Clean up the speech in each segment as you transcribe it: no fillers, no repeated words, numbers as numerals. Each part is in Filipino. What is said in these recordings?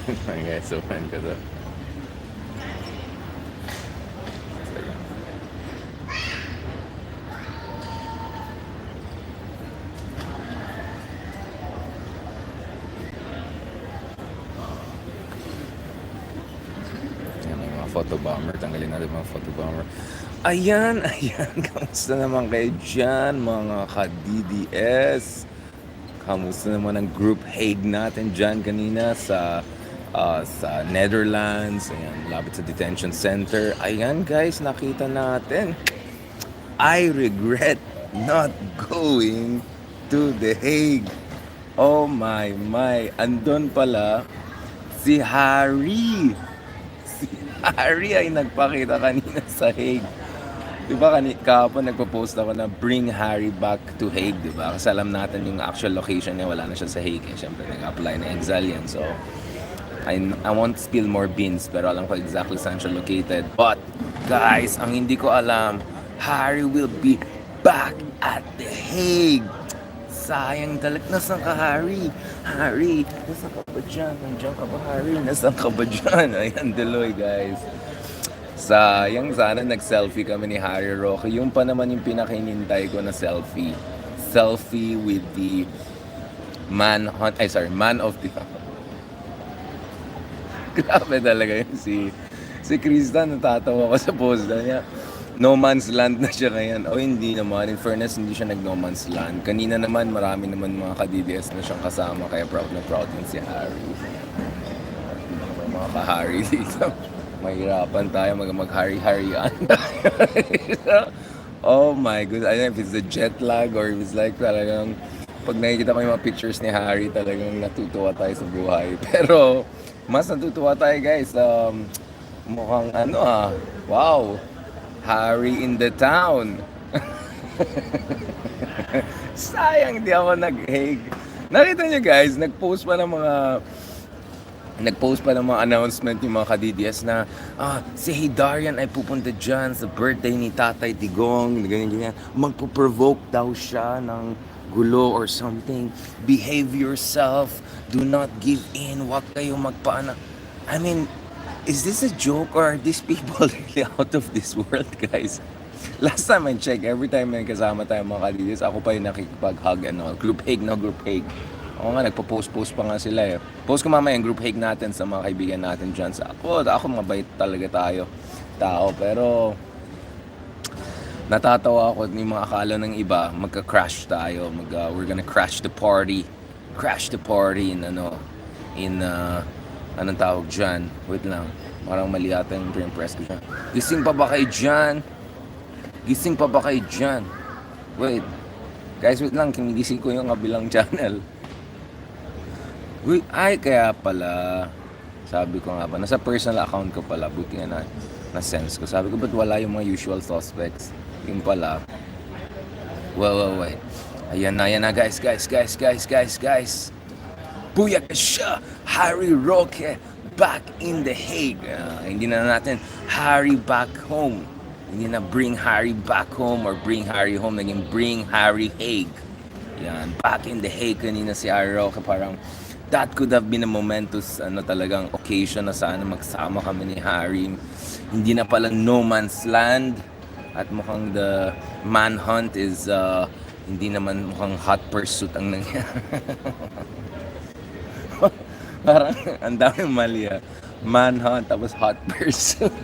Okay, so fan ko to. Yan, may mga photo bomber. Tanggalin natin mga photo bomber. Ayan, ayan. Kamusta naman kayo dyan, mga ka-DDS? Kamusta naman ang group Hague natin dyan kanina sa Netherlands? Ayan, lapit sa detention center. Ayan guys, nakita natin. I regret not going to The Hague. Oh my. Andun pala si Harry. Si Harry ay nagpakita kanina sa Hague. Diba kahapon nagpo-post ako na bring Harry back to Hague, diba? Kasi alam natin yung actual location niya, wala na siya sa Hague. Siyempre, nag-apply na exile yan. So, I won't spill more beans, pero alam ko exactly saan siya located. But, guys, ang hindi ko alam, Harry will be back at The Hague. Sayang talaga. Nasaan ka, Harry? Harry, nasaan ka ba dyan? Nandiyan ka ba, Harry? Nasaan ka ba dyan? Ayan, Deloy, guys. Sayang, sana nag-selfie kami ni Harry Roque. Yung pa naman yung pinakainintay ko na selfie. Selfie with the man of the... Grabe talaga yun si Krista, natatawa ko sa post niya. No man's land na siya ngayon. O hindi naman, in fairness, hindi siya nag no man's land. Kanina naman, marami naman mga ka-DDS na siyang kasama, kaya proud na proud din si Harry. Mga ka-Harry dito. Mahirapan tayo mag-Harry-Harryan. Oh my goodness. I don't know if it's the jet lag or if it's like talagang pag nakikita ko yung mga pictures ni Harry, talagang natutuwa tayo sa buhay. Pero mas natutuwa tayo guys. Mukhang wow. Harry in the town. Sayang di ako nag-Hague. Nakita niyo guys, nag-post pa ng mga announcement yung mga ka-DDS na si Hidarian ay pupunta dyan sa birthday ni Tatay Digong, ganyan. Magpo-provoke daw siya ng gulo or something. Behave yourself. Do not give in. Huwag kayo magpaana. I mean, is this a joke or are these people really out of this world, guys? Last time I checked, every time may kasama tayo mga ka-DDS, ako pa yung nakikipag-hug Group Hague, no? Group Hague. Oo nga, nagpo-post pa nga sila eh. Post ko mamaya yung group Hague natin sa mga kaibigan natin dyan. Ako mabait talaga tao. Pero, natatawa ako at yung mga akala ng iba, magka-crash tayo. We're gonna crash the party. Crash the party in anong tawag dyan? Wait lang. Parang mali yata yung pre-impress ko dyan. Gising pa ba kayo dyan? Wait. Guys, wait lang. Kinigising ko yung kabilang channel. Ay, kaya pala, sabi ko nga ba, nasa personal account ko pala, buti nga na-sense ko. Sabi ko, ba't wala yung mga usual suspects? Yung pala, wait. Ayan na, guys. Booyaka siya! Harry Roque back in The Hague. Hindi na natin Harry back home. Hindi na bring Harry back home or bring Harry home. Naging bring Harry Hague. Yan, back in The Hague. Kanina si Harry Roque parang that could have been a momentous talagang occasion na sana magsama kami ni Harry. Hindi na pala no man's land at mukhang the manhunt is hindi naman mukhang hot pursuit ang nangyari. Parang ang daming mali manhunt tapos hot pursuit.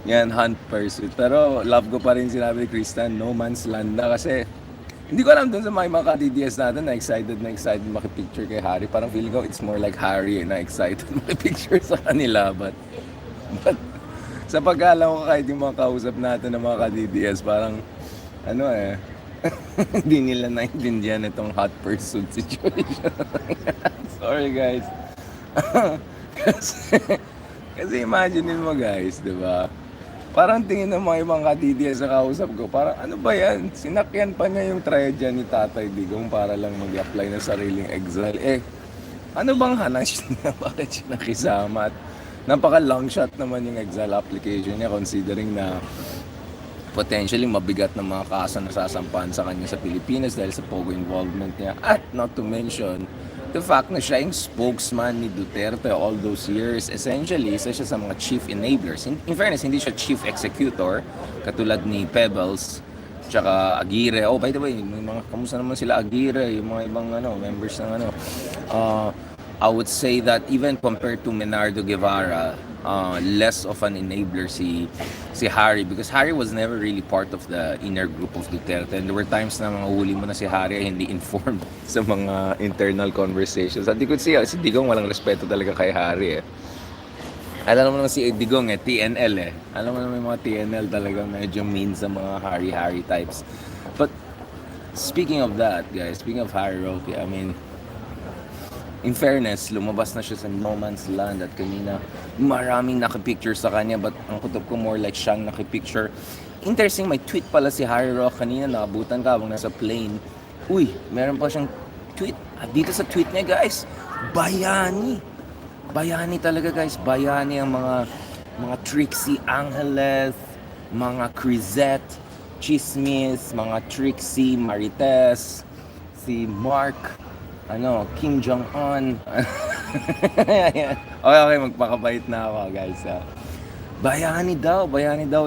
Yan, hunt pursuit. Pero love ko pa rin sinabi ni Christian, no man's land na kasi hindi ko alam dun sa mga ka-DDS natin na excited makipicture kay Harry. Parang feeling ko it's more like Harry na excited makipicture sa kanila. But sa pagkaalam ko kahit yung mga kausap natin ng mga ka-DDS, parang hindi nila naintindihan itong hot pursuit situation. Sorry guys. kasi imagine mo guys, di ba? Parang tingin ng mga ibang ka-DDS sa kausap ko, parang ano ba yan? Sinakyan pa niya yung trahedya ni Tatay Digong para lang mag-apply ng sariling exile. Ano bang hanas niya? Bakit siya nakisama? At napaka-long shot naman yung exile application niya considering na potentially mabigat na mga kaso na sasampahan sa kanya sa Pilipinas dahil sa pogo involvement niya. At not to mention, the fact na siya yung spokesman ni Duterte all those years, essentially, isa siya sa mga chief enablers. In fairness, hindi siya chief executor, katulad ni Pebbles, tsaka Aguirre. Oh, by the way, may mga, kamusta naman sila Aguirre, yung mga ibang members ng I would say that even compared to Menardo Guevara, less of an enabler si Harry, because Harry was never really part of the inner group of Duterte, and there were times na mga huli mo na si Harry ay hindi informed sa mga internal conversations. At you could see, si Digong walang respeto talaga kay Harry Alam mo naman si Digong TNL Alam mo naman yung mga TNL talaga medyo mean sa mga Harry types. But speaking of that, guys, speaking of Harry Roque, I mean, in fairness, lumabas na siya sa no man's land at kanina maraming nakipicture sa kanya, but ang kutob ko more like siyang nakipicture. Interesting, may tweet pala si Harry Roque kanina, nakabutan ka habang nasa plane. Uy, meron pa siyang tweet. At dito sa tweet niya, guys, bayani. Bayani talaga, guys. Bayani ang mga Trixie Angeles, mga Crisette, Chismis, mga Trixie Marites, si Mark, Kim Jong-un. Okay, magpakabait na ako, guys. Bayani daw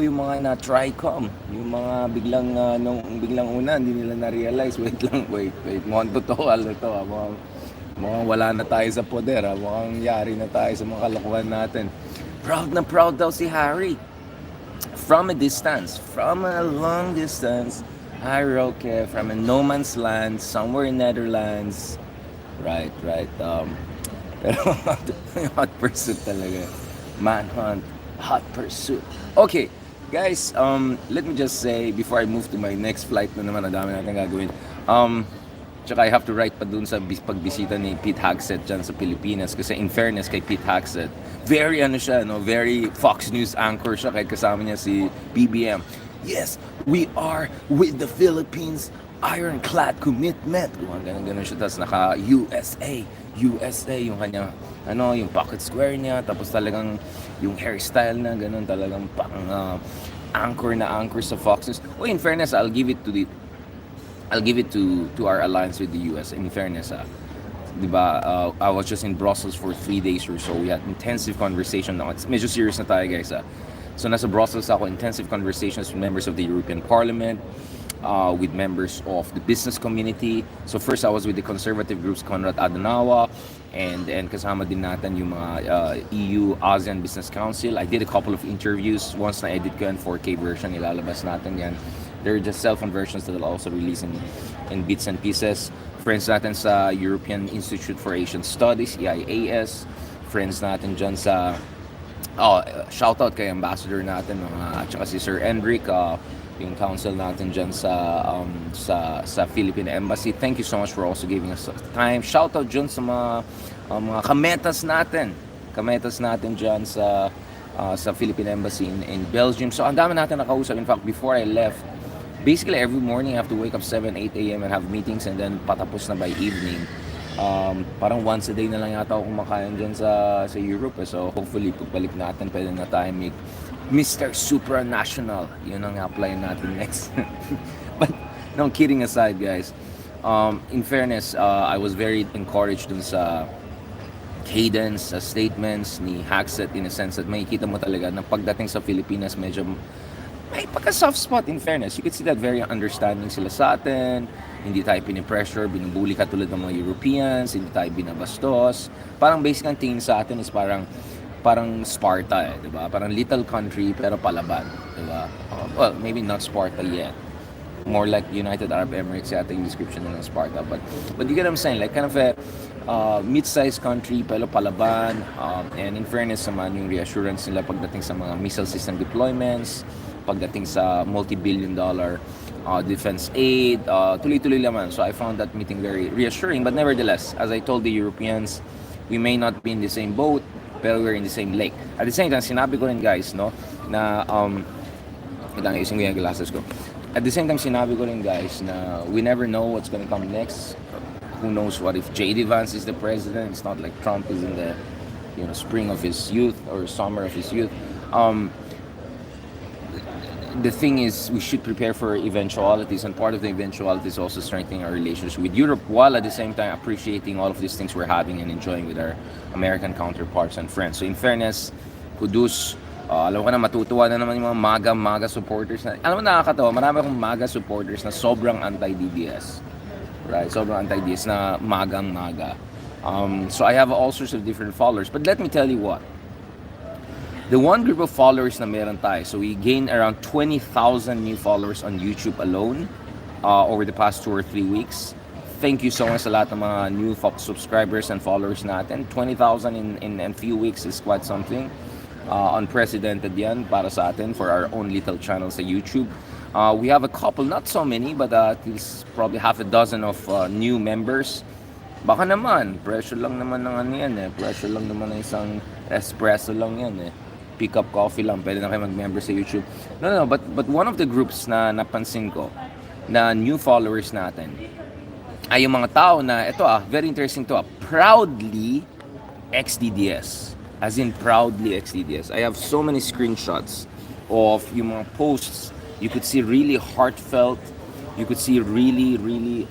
yung mga na TRICOM, yung mga biglang una hindi nila na-realize. Wait, mukhang totoo to. Mukhang wala na tayo sa poder, mukhang yari na tayo sa mga kalokohan natin. Proud na proud daw si Harry. From a long distance, Harry Roque, from a no man's land, somewhere in Netherlands. Right. Pero hot pursuit talaga. Manhunt, hot pursuit. Okay, guys, let me just say, before I move to my next flight na naman, ang dami natin gagawin. Tsaka I have to write pa dun sa pagbisita ni Pete Hagsett dyan sa Pilipinas. Kasi in fairness kay Pete Hagsett, very very Fox News anchor siya, kahit kasama niya si BBM. Yes, we are with the Philippines, ironclad commitment. Ganun siya. Tapos naka-USA, yung kanya, yung pocket square niya. Tapos talagang yung hairstyle na ganun, talagang pang anchor sa Fox News. Oh, in fairness, I'll give it to our alliance with the US. In fairness, diba, I was just in Brussels for 3 days or so. We had intensive conversation. Medyo serious na tayo, guys. So nasa Brussels ako, intensive conversations with members of the European Parliament, with members of the business community. So first I was with the conservative groups, Konrad Adenauer, and kasama din natin yung mga EU ASEAN Business Council. I did a couple of interviews. Once na-edit ko yan, 4K version, ilalabas natin yan. They're just cell-phone versions that I'll also release in bits and pieces. Friends natin sa European Institute for Asian Studies, EIAS. Friends natin dyan sa shoutout kay ambassador natin at saka si Sir Enric, yung council natin dyan sa Philippine Embassy. Thank you so much for also giving us time. Shoutout dyan sa mga kametas natin dyan sa Philippine Embassy in Belgium. So ang dami natin nakausap. In fact, before I left, basically every morning I have to wake up 7-8 a.m. and have meetings, and then patapos na by evening. Parang once a day na lang yata ako kumakain dyan sa Europe. So hopefully pagbalik natin pwede na tayo make Mr. Supranational. Yun ang apply natin next. But no, kidding aside, guys, in fairness, I was very encouraged dun sa cadence, sa statements ni Hagsett, in a sense that makikita mo talaga na pagdating sa Pilipinas medyo may pagka-soft spot. In fairness, you could see that very understanding sila sa atin. Hindi tayo pinipressure, binubuli ka tulad ng mga Europeans, hindi tayo binabastos. Parang basic ang tingin sa atin is parang Sparta, diba? Parang little country pero palaban, diba? Well, maybe not Sparta yet. More like United Arab Emirates yata yung description ng Sparta. But you get what I'm saying? Like kind of a mid-sized country pero palaban. And in fairness naman, yung reassurance nila pagdating sa mga missile system deployments, pagdating sa multi-billion dollar defense aid, tuloy-tuloy naman. So I found that meeting very reassuring. But nevertheless, as I told the Europeans, we may not be in the same boat, pero we're in the same lake. At the same time, sinabi ko rin, guys, no, na isang yung glasses ko. At the same time, sinabi ko rin, guys, na we never know what's gonna come next. Who knows what if J.D. Vance is the president? It's not like Trump is in the spring of his youth or summer of his youth. the thing is, we should prepare for eventualities, and part of the eventualities is also strengthening our relationship with Europe, while at the same time appreciating all of these things we're having and enjoying with our American counterparts and friends. So in fairness, Kudus, alam ko na matutuwa na naman yung mga MAGA supporters na, alam mo nakakatawa, marami akong MAGA supporters na sobrang anti-DDS. Right? Sobrang anti-DDS na MAGA. So I have all sorts of different followers. But let me tell you what. The one group of followers na meron tayo, so we gained around 20,000 new followers on YouTube alone over the past 2 or 3 weeks. Thank you so much sa lahat ng mga new subscribers and followers natin. 20,000 in a few weeks is quite something. Unprecedented yan para sa atin for our own little channel sa YouTube. We have a couple, not so many, but at least probably half a dozen of new members. Baka naman, pressure lang naman ng ano yan eh. Pressure lang naman ng isang espresso lang yan eh. Pick up coffee lang, pwede na kayo mag-member sa YouTube. No, but one of the groups na napansin ko na new followers natin ay yung mga tao na, ito very interesting to proudly ex-DDS. As in proudly ex-DDS. I have so many screenshots of yung mga posts. You could see really heartfelt. You could see really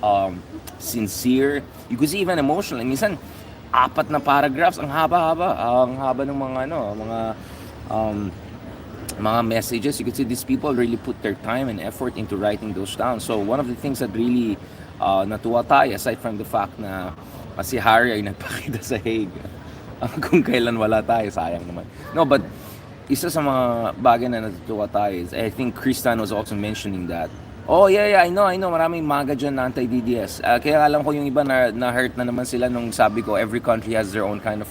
sincere. You could see even emotional. Minsan, 4 na paragraphs, ang haba ng mga messages. You could see these people really put their time and effort into writing those down. So one of the things that really natuwa tayo, aside from the fact na si Harry ay nagpakita sa Hague, kung kailan wala tayo, sayang naman. No, but isa sa mga bagay na natutuwa tayo is, I think Christian was also mentioning that. Oh yeah, I know, maraming MAGA dyan na anti-DDS. Kaya alam ko yung iba na hurt na naman sila nung sabi ko, every country has their own kind of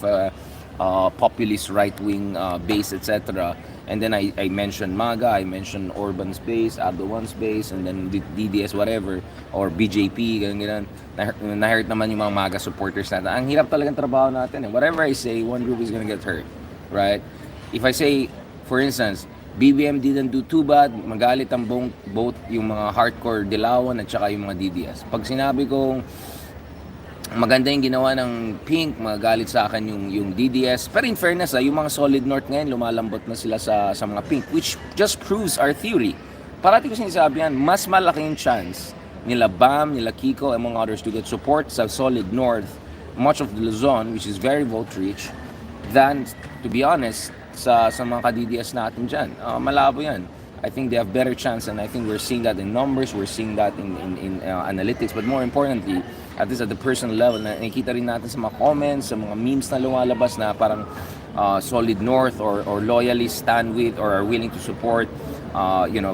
populist right-wing base, etc. And then I mentioned MAGA, I mentioned Orban's base, Erdogan's base, and then DDS whatever, or BJP, ganyan. Na-hurt naman yung mga MAGA supporters natin. Ang hirap talagang trabaho natin eh. Whatever I say, one group is gonna get hurt, right? If I say, for instance, BBM didn't do too bad, magalit ang both yung mga hardcore Dilawan at saka yung mga DDS. Pag sinabi kong maganda yung ginawa ng Pink, magalit sa akin yung DDS. Pero in fairness, yung mga solid North ngayon, lumalambot na sila sa mga Pink, which just proves our theory. Parati ko sinasabi yan, mas malaki yung chance nila Bam, nila Kiko, among others, to get support sa solid North, much of the Luzon, which is very vote-rich, than, to be honest, sa mga ka-DDS natin dyan. Malabo yan. I think they have better chance, and I think we're seeing that in numbers, we're seeing that in analytics, but more importantly, at least at the personal level, nakikita rin natin sa mga comments, sa mga memes na lumalabas na parang solid North or loyally stand with or are willing to support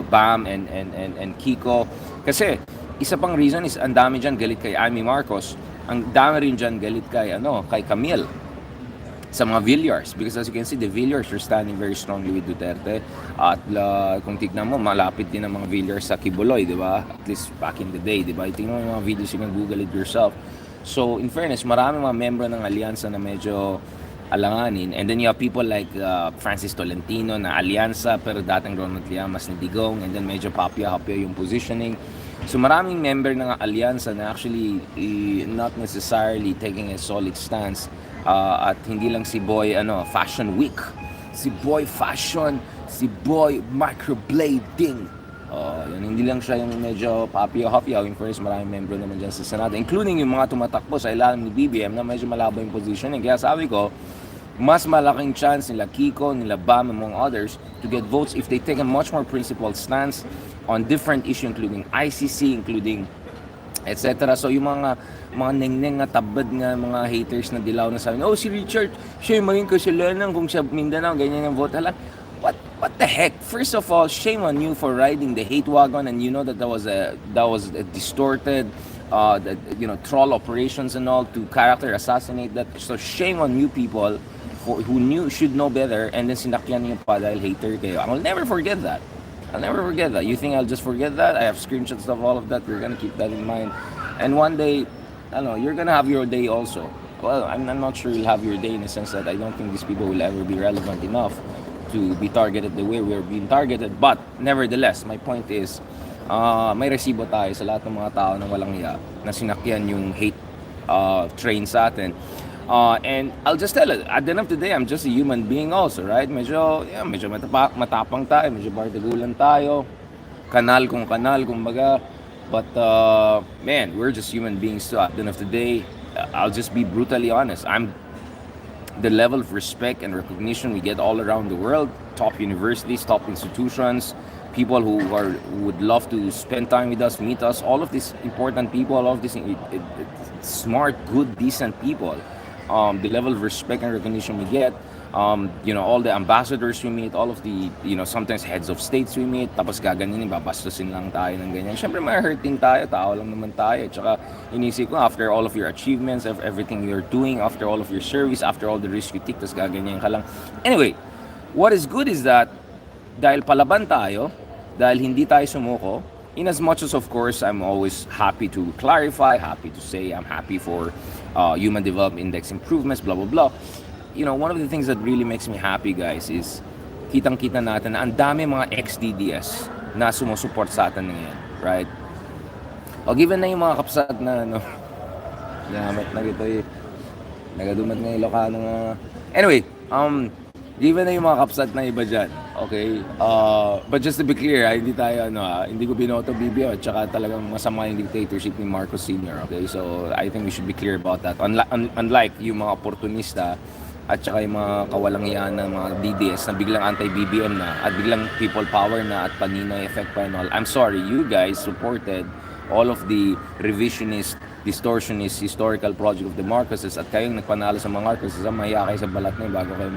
Bam and Kiko. Kasi isa pang reason is ang dami dyan galit kay Amy Marcos, ang dami rin dyan galit kay Camille sa mga Villars, because as you can see, the Villars are standing very strongly with Duterte. At kung tignan mo, malapit din ang mga Villars sa Kibuloy, di ba? At least back in the day, di ba? Tingnan mo yung mga videos, you can Google it yourself. So in fairness, marami mga membro ng alyansa na medyo alanganin. And then you have people like Francis Tolentino na alyansa pero dating Ronald Llamas ni Digong, and then medyo papya-hapya yung positioning. So maraming member ng alyansa na actually not necessarily taking a solid stance. At hindi lang si Boy Fashion Week, si Boy Fashion, si Boy Microblading, hindi lang siya yung medyo papya-hapya. In first, maraming membro naman dyan sa Senado, including yung mga tumatakbo sa ilalim ni BBM na medyo malabo yung positioning. Kaya sabi ko, mas malaking chance nila Kiko, nila Bam, among others, to get votes if they take a much more principled stance on different issues, including ICC, including etc. So yung mga nengneng na tabad nga, mga haters na dilaw na sabi, si Richard, siya yung maging kasalanan kung siya Mindanao, ganyan yung vote. What the heck? First of all, shame on you for riding the hate wagon, and you know that was a distorted troll operations and all to character assassinate that. So shame on you people who should know better, and then sinakyan niyo pa dahil hater kayo. I'll never forget that. You think I'll just forget that? I have screenshots of all of that. We're gonna keep that in mind. And one day, you're gonna have your day also. Well, I'm not sure you'll have your day in the sense that I don't think these people will ever be relevant enough to be targeted the way we're being targeted. But nevertheless, my point is, may resibo tayo sa lahat ng mga tao na walang hiya na sinakyan yung hate train sa atin. And I'll just tell it, at the end of the day, I'm just a human being also, right? Medyo matapang tayo, medyo bardagulan tayo. Kung kanal, kumbaga. But, man, we're just human beings too. At the end of the day, I'll just be brutally honest. The level of respect and recognition we get all around the world, top universities, top institutions, people who would love to spend time with us, meet us, all of these important people, all of these smart, good, decent people, the level of respect and recognition we get, all the ambassadors we meet, all of the, sometimes heads of states we meet, tapos gaganinin, babastusin lang tayo ng ganyan. Siyempre, may hurting tayo, tao lang naman tayo. Tsaka, inisip ko, after all of your achievements, everything you're doing, after all of your service, after all the risk you take, tapos gaganyan ka lang. Anyway, what is good is that, dahil palaban tayo, dahil hindi tayo sumuko, in as much as, of course, I'm always happy to clarify, happy to say I'm happy for Human Development Index improvements, blah, blah, blah. One of the things that really makes me happy, guys, is kitang-kita natin na ang dami mga ex-DDS na sumusuport sa atin ngayon, right? Given na yung mga kapsat na, yamat na ito nagadumat ng Ilocano nga. Anyway, given na yung mga kapsat na iba dyan, okay? But just to be clear, hindi ko binoto BBM at saka talagang masama yung dictatorship ni Marcos Sr., okay? So, I think we should be clear about that. Unlike yung mga oportunista at saka yung mga kawalang-iyan ng mga DDS na biglang anti-BBM na at biglang people power na at Paninoy effect pa and all. I'm sorry, you guys supported all of the revisionist, distortionist, historical project of the Marcoses at kayong nagpanalo sa mga Marcoses, mahiya kayo sa balat na yun bago kayo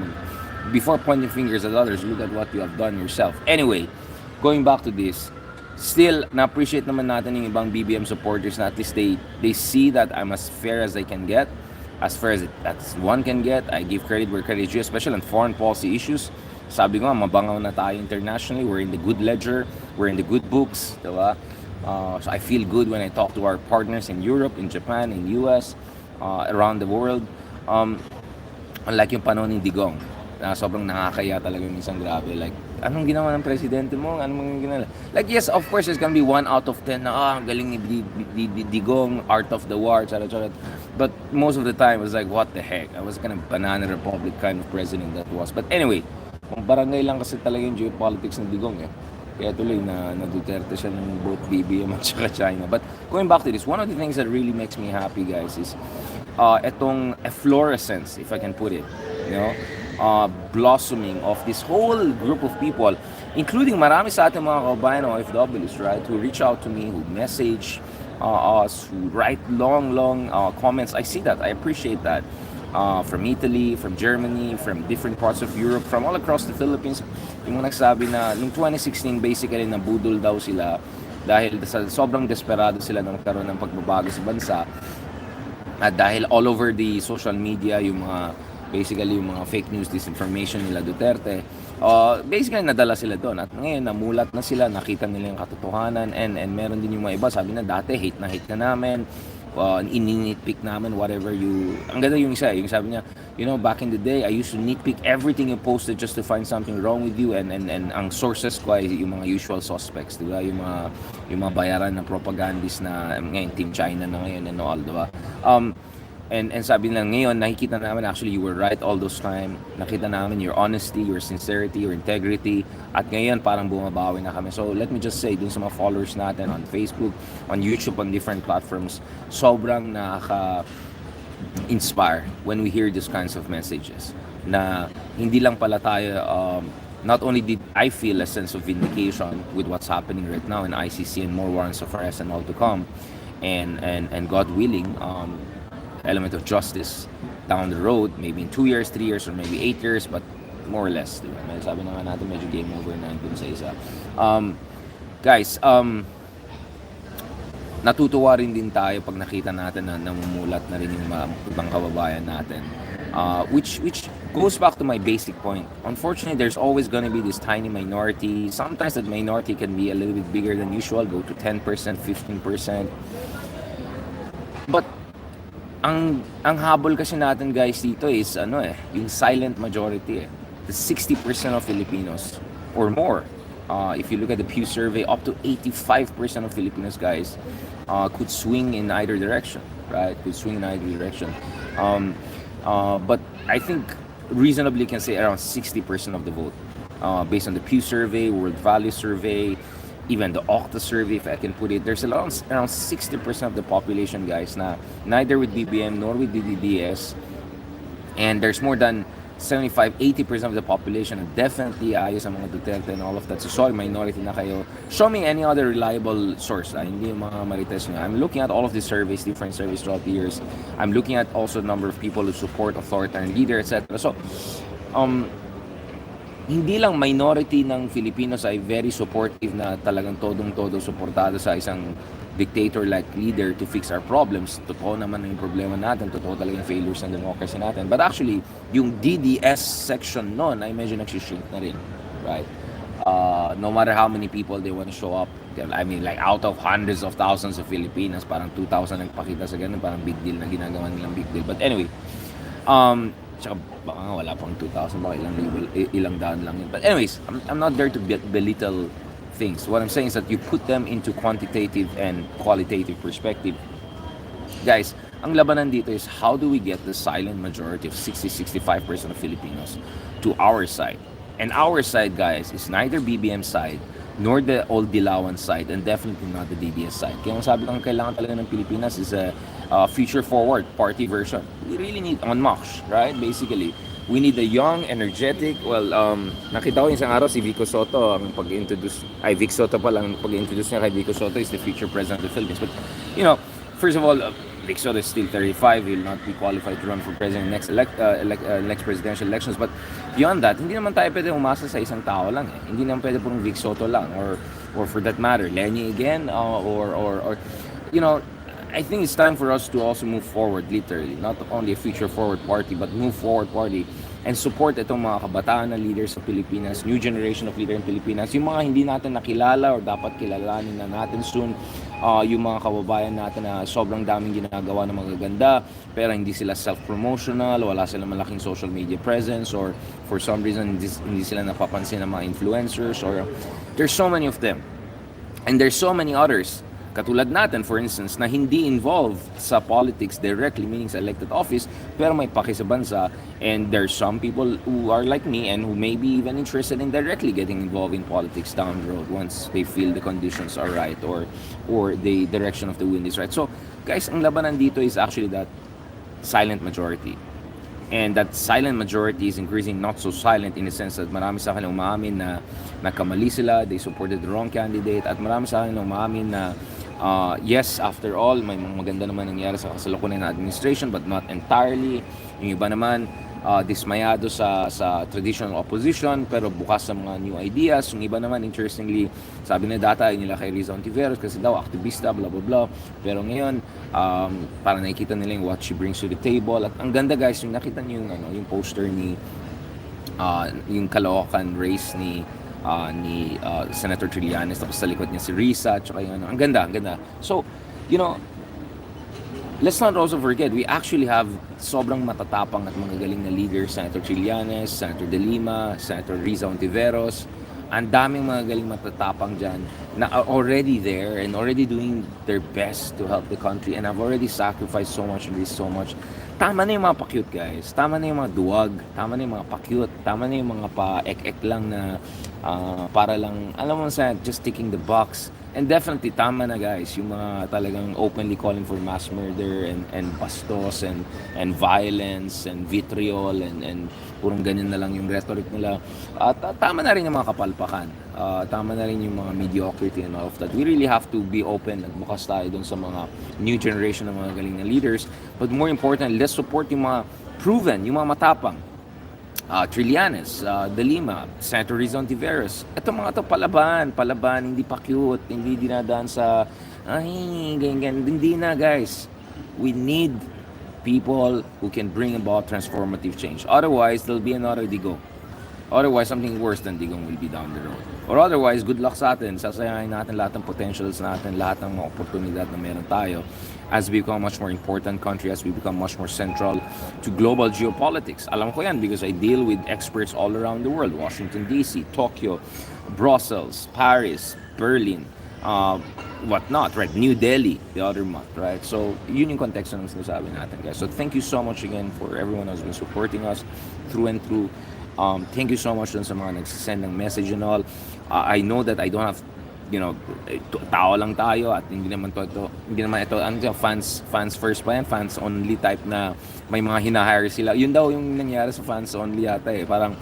before pointing fingers at others, look at what you have done yourself. Anyway, going back to this, still, na-appreciate naman natin yung ibang BBM supporters na at least they see that I'm as fair as I can get, as fair as one can get. I give credit where credit is due, especially on foreign policy issues. Sabi ko nga, mabangaw na tayo internationally. We're in the good ledger. We're in the good books. Diba? So I feel good when I talk to our partners in Europe, in Japan, in US, around the world. Unlike yung panahon ni Digong, na sobrang nakakaya talaga yung isang grabe. Like, anong ginawa ng presidente mo? Anong ginawa? Like, yes, of course, there's gonna be 1 out of 10 na, galing ni Digong, art of the war, charot. But most of the time, it was like, what the heck? I was kind of banana republic kind of president that was. But anyway, kung barangay lang kasi talaga yung geopolitics ng Digong eh. Kaya tuloy na Duterte siya ng both BBM at saka China. But going back to this, one of the things that really makes me happy, guys, is etong efflorescence, if I can put it, blossoming of this whole group of people, including marami sa ating mga kababayan OFWs, right, who reach out to me, who message us, who write long comments. I see that. I appreciate that. From Italy, from Germany, from different parts of Europe, from all across the Philippines. Yung nagsabi na noong 2016 basically nabudol daw sila dahil sa sobrang desperado sila na magkaroon ng pagbabago sa bansa. At dahil all over the social media yung mga fake news, disinformation nila Duterte, basically nadala sila doon. At ngayon namulat na sila, nakita nila yung katotohanan, and meron din yung mga iba sabi na dati hate ka namin, ininitpick namin whatever you. Ang ganda yung isa, yung sabi niya, back in the day I used to nitpick everything you posted just to find something wrong with you, and ang sources ko ay yung mga usual suspects, diba? Yung mga bayaran na propagandists na ngayon Team China na ngayon and all, diba? And sabi nila ngayon, nakikita namin actually you were right all those time. Nakita namin your honesty, your sincerity, your integrity. At ngayon parang bumabawi na kami. So let me just say, dun sa mga followers natin on Facebook, on YouTube, on different platforms, sobrang nakaka-inspire when we hear these kinds of messages. Na hindi lang pala tayo, not only did I feel a sense of vindication with what's happening right now in ICC and more warrants of arrest and all to come, and God willing, element of justice down the road, maybe in 2 years, 3 years, or maybe 8 years, but more or less, diba? Sabi na nga natin, medyo game over na dun sa isa. Guys, natutuwa rin din tayo pag nakita natin na namumulat na rin yung ibang kababayan natin. Which goes back to my basic point. Unfortunately, there's always gonna be this tiny minority. Sometimes that minority can be a little bit bigger than usual, go to 10%, 15%. But ang habol kasi natin, guys, dito is yung silent majority eh. The 60% of Filipinos or more. If you look at the Pew survey, up to 85% of Filipinos, guys, could swing in either direction, right? Could swing in either direction. But I think reasonably can say around 60% of the vote, based on the Pew survey, World Value survey, even the Okta survey, if I can put it. There's around 60% of the population, guys, na neither with BBM nor with DDS, and there's more than 75-80% of the population na definitely ayos ang mga Duterte and all of that. So sorry, minority na kayo. Show me any other reliable source, hindi yung mga marites nyo. I'm looking at all of these surveys, different surveys throughout the years. I'm looking at also the number of people who support authoritarian leader, etc. So hindi lang minority ng Filipinos ay very supportive na talagang todong-todo suportado sa isang dictator-like leader to fix our problems. Totoo naman yung problema natin, totoo talaga yung failures ng democracy natin. But actually, yung DDS section nun ay medyo nagsishrink na rin, right? No matter how many people they want to show up, I mean, like out of hundreds of thousands of Filipinos, parang 2,000 nagpakita sa ganun, parang big deal na ginagawa nilang big deal. But anyway, tsaka baka nga wala pang 2,000, baka ilang daan lang yun. But anyways, I'm not there to belittle things. What I'm saying is that you put them into quantitative and qualitative perspective. Guys, ang labanan dito is how do we get the silent majority of 60-65% of Filipinos to our side? And our side, guys, is neither BBM side nor the old Dilawan side, and definitely not the DDS side. Kaya ang sabi ko, kailangan talaga ng Pilipinas is a future forward party version. We really need en marche, right? Basically, we need a young, energetic, nakita ko isang araw si Vico Soto, ang pag-introduce, Vic Soto pa lang, pag-introduce niya kay Vico Soto is the future president of the Philippines. But, first of all, Vic Soto is still 35, he will not be qualified to run for president next presidential elections. But beyond that, hindi naman tayo pwede umasa sa isang tao lang. Hindi naman pwede pong Vic Soto lang, or for that matter, Lenny again, or I think it's time for us to also move forward, literally. Not only a future forward party, but move forward party and support itong mga kabataan na leaders sa Pilipinas, new generation of leader in Pilipinas. Yung mga hindi natin nakilala or dapat kilalanin na natin soon, yung mga kababayan natin na sobrang daming ginagawa na magaganda, pero hindi sila self-promotional, wala silang malaking social media presence, or for some reason, hindi sila napapansin ng mga influencers, or there's so many of them. And there's so many others, katulad natin, for instance, na hindi involved sa politics directly, meaning sa elected office, pero may paki sa bansa. And there's some people who are like me and who may be even interested in directly getting involved in politics down the road once they feel the conditions are right, or the direction of the wind is right. So, guys, ang labanan dito is actually that silent majority. And that silent majority is increasing not so silent in the sense that marami sa kanila umaamin na nagkamali sila, they supported the wrong candidate, at marami sa kanila umaamin na yes, after all, may maganda naman nangyari sa kasalukuyan ng administration, but not entirely. Yung iba naman, dismayado sa traditional opposition, pero bukas sa mga new ideas. Yung iba naman, interestingly, sabi na data nila kay Riza Ontiveros kasi daw aktivista, blah blah blah. Pero ngayon, parang nakikita nila yung what she brings to the table. At ang ganda, guys, yung nakita niyo yung poster ni yung Caloocan race ni Senator Trillanes, tapos sa likod niya si Risa, tsaka yung ang ganda. So, let's not also forget, we actually have sobrang matatapang at magagaling na leaders, Senator Trillanes, Senator De Lima, Senator Riza Ontiveros. Ang daming mga galing matatapang dyan na are already there and already doing their best to help the country, and have already sacrificed so much and risked so much. Tama na yung mga pa-cute, guys. Tama na yung mga duwag. Tama na yung mga pa-cute. Tama na yung mga pa-ek-ek lang na para lang, alam mo sa, just ticking the box. And definitely, tama na, guys, yung mga talagang openly calling for mass murder and bastos and violence and vitriol and purong ganyan na lang yung rhetoric nila. Tama na rin yung mga kapalpakan. Tama na rin yung mga mediocrity and all of that. We really have to be open at bukas tayo dun sa mga new generation ng mga galing na leaders. But more important, let's support yung mga proven, yung mga matapang. Trillanes, De Lima, Senator Riza Ontiveros. Ito mga to palaban, hindi pa cute, hindi dinadaan sa ganyan. Hindi na, guys. We need people who can bring about transformative change. Otherwise, there'll be another Digong. Otherwise, something worse than Digong will be down the road. Or otherwise, good luck sa atin. Sasayahin natin lahat ng potentials natin, lahat ng mga oportunidad na meron tayo as we become a much more important country, as we become much more central to global geopolitics. Alam ko yan because I deal with experts all around the world. Washington, D.C., Tokyo, Brussels, Paris, Berlin, uh, whatnot, right? New Delhi the other month, right? So yun yung context ng sinasabi natin, guys. So thank you so much again for everyone who's been supporting us through and through. Thank you so much dun sa mga nagsisend ng message and all. I know that I don't have, you know, tao lang tayo at hindi naman ito ano fans first pa yan, fans only type na may mga hinahire sila. Yun daw yung nangyari sa fans only yata eh. Parang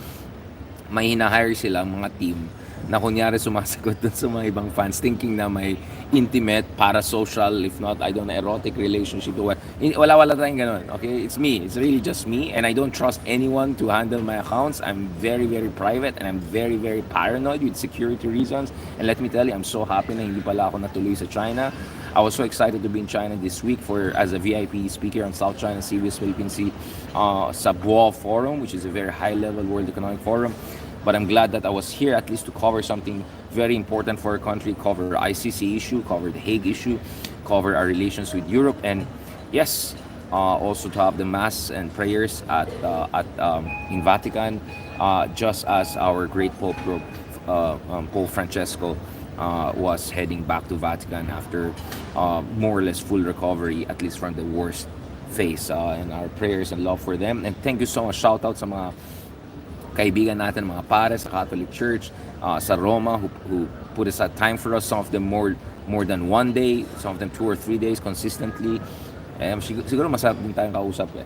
may hinahire sila mga team na kunyari sumasagot dun sa mga ibang fans thinking na may intimate, para social, if not, I don't know, erotic relationship to what. Wala tayong ganun, okay? It's me. It's really just me and I don't trust anyone to handle my accounts. I'm very, very private and I'm very, very paranoid with security reasons. And let me tell you, I'm so happy na hindi pala ako natuloy sa China. I was so excited to be in China this week as a VIP speaker on South China Sea, West Philippine Sea, sa BOA Forum, which is a very high-level World Economic Forum. But I'm glad that I was here at least to cover something very important for our country, cover ICC issue, cover the Hague issue, cover our relations with Europe, and yes, also to have the mass and prayers in Vatican, just as our great Pope Pope Francesco was heading back to Vatican after more or less full recovery, at least from the worst phase. And our prayers and love for them. And thank you so much. Shout out sa mga kaibigan natin, mga pare sa Catholic Church, sa Roma, who put aside time for us, some of them more than one day, some of them 2 or 3 days consistently. Siguro masarap din tayong kausap eh.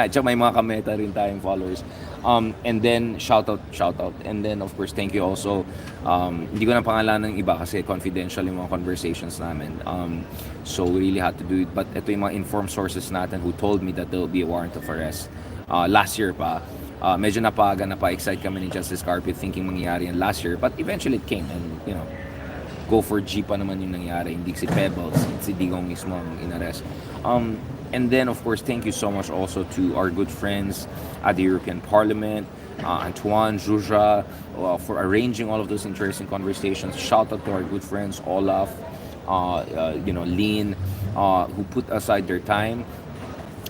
Tsaka may mga kameta rin tayong followers. And then, shout out. And then, of course, thank you also. Hindi ko na pangalanan ng iba kasi confidential yung mga conversations namin. So, we really had to do it. But ito yung mga informed sources natin who told me that there will be a warrant of arrest. Last year pa. Medyo napa-excite kami ni Justice Carpet thinking mangyayari yan last year. But eventually it came. And, you know, go for G pa naman yung nangyari. Hindi si Pebbles, si Digong mismo ang inarrest. And then, of course, thank you so much also to our good friends at the European Parliament, Antoine, Juja, for arranging all of those interesting conversations. Shout out to our good friends, Olaf, Lean, who put aside their time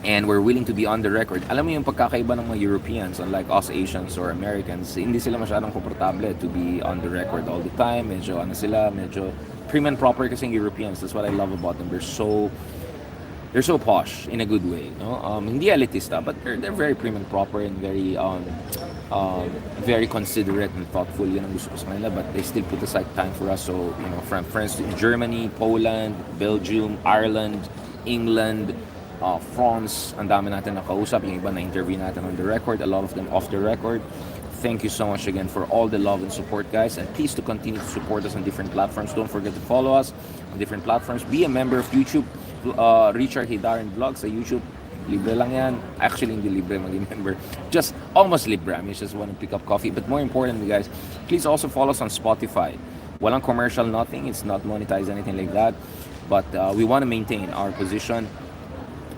and we're willing to be on the record. Alam mo yung pagkakaiba ng mga Europeans, unlike us Asians or Americans, hindi sila masyadong komportable to be on the record all the time. Medyo prim and proper kasing Europeans. That's what I love about them. They're so posh in a good way, no? Hindi elitista, but they're very prim and proper and very considerate and thoughtful. Yun ang gusto ko sa kanila, but they still put aside time for us. So, you know, from friends to Germany, Poland, Belgium, Ireland, England, France, ang dami natin nakausap, yung iba na interview natin on the record, a lot of them off the record. Thank you so much again for all the love and support, guys, and please to continue to support us on different platforms. Don't forget to follow us on different platforms. Be a member of YouTube, Richard Hidaran Vlogs sa YouTube. Libre lang yan. Actually, hindi libre maging member. Just almost libre. I mean, just want to pick up coffee. But more importantly, guys, please also follow us on Spotify. Walang commercial, nothing. It's not monetized, anything like that. But we want to maintain our position.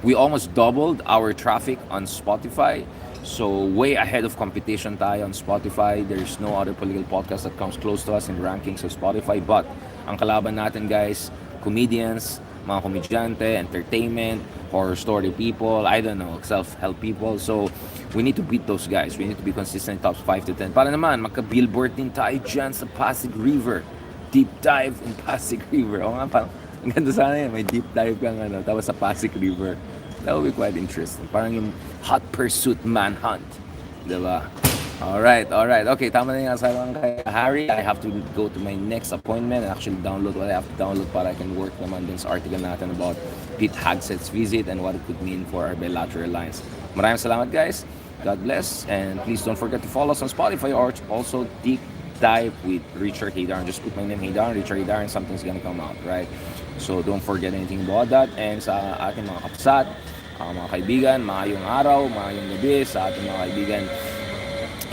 We almost doubled our traffic on Spotify. So way ahead of competition tayo on Spotify. There's no other political podcast that comes close to us in rankings of Spotify. But ang kalaban natin, guys, comedians, mga komedyante, entertainment, horror story people, I don't know, self-help people. So we need to beat those guys. We need to be consistent in top 5 to 10. Para naman, magka-billboard din tayo dyan sa Pasig River. Deep dive in Pasig River. O nga, parang ang ganda sana yun, may deep dive kang tapos sa Pasig River. That would be quite interesting. Parang yung hot pursuit manhunt. Diba? Alright. Okay, tama na yung asawa kay Harry. I have to go to my next appointment and actually download what I have to download para I can work naman din sa article natin about Pete Hegseth's visit and what it could mean for our bilateral alliance. Maraming salamat, guys. God bless. And please don't forget to follow us on Spotify or also Deep Dive with Richard Hidaran. Just put my name Hidaran, Richard Hidaran, something's gonna come out, right? So don't forget anything about that. And sa ating mga kapsat, mga kaibigan, maayong araw, maayong gabi sa ating mga kaibigan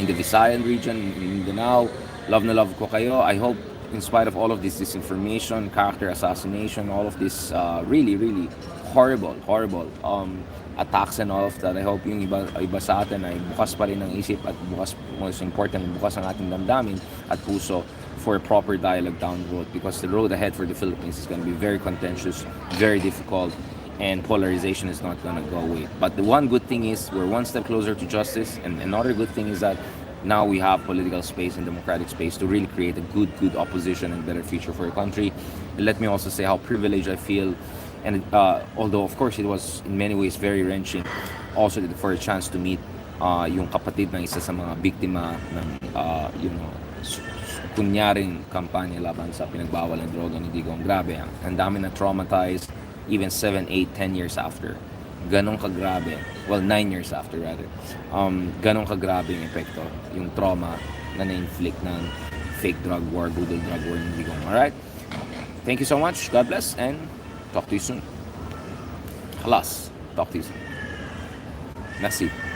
in the Visayan region, in Mindanao. Love na love ko kayo. I hope in spite of all of this disinformation, character assassination, all of this really horrible attacks and all of that, I hope yung iba sa atin ay bukas pa rin ang isip at bukas, most important, bukas ang ating damdamin at puso for a proper dialogue down the road, because the road ahead for the Philippines is going to be very contentious, very difficult, and polarization is not going to go away. But the one good thing is we're one step closer to justice, and another good thing is that Now we have political space and democratic space to really create a good opposition and better future for your country. And let me also say how privileged I feel, and although of course it was in many ways very wrenching, also for a chance to meet yung kapatid ng isa sa mga biktima ng kunyaring kampanya laban sa pinagbawal ng droga ni Digong. Grabe, ang dami na traumatized even 7, 8, 10 years after. Ganong kagrabe. Well, 9 years after rather. Ganong kagrabe yung epekto, yung trauma na na-inflict ng fake drug war, Google drug war ni Digong. Alright? Thank you so much. God bless and talk to you soon. Halas. Talk to you soon. Merci.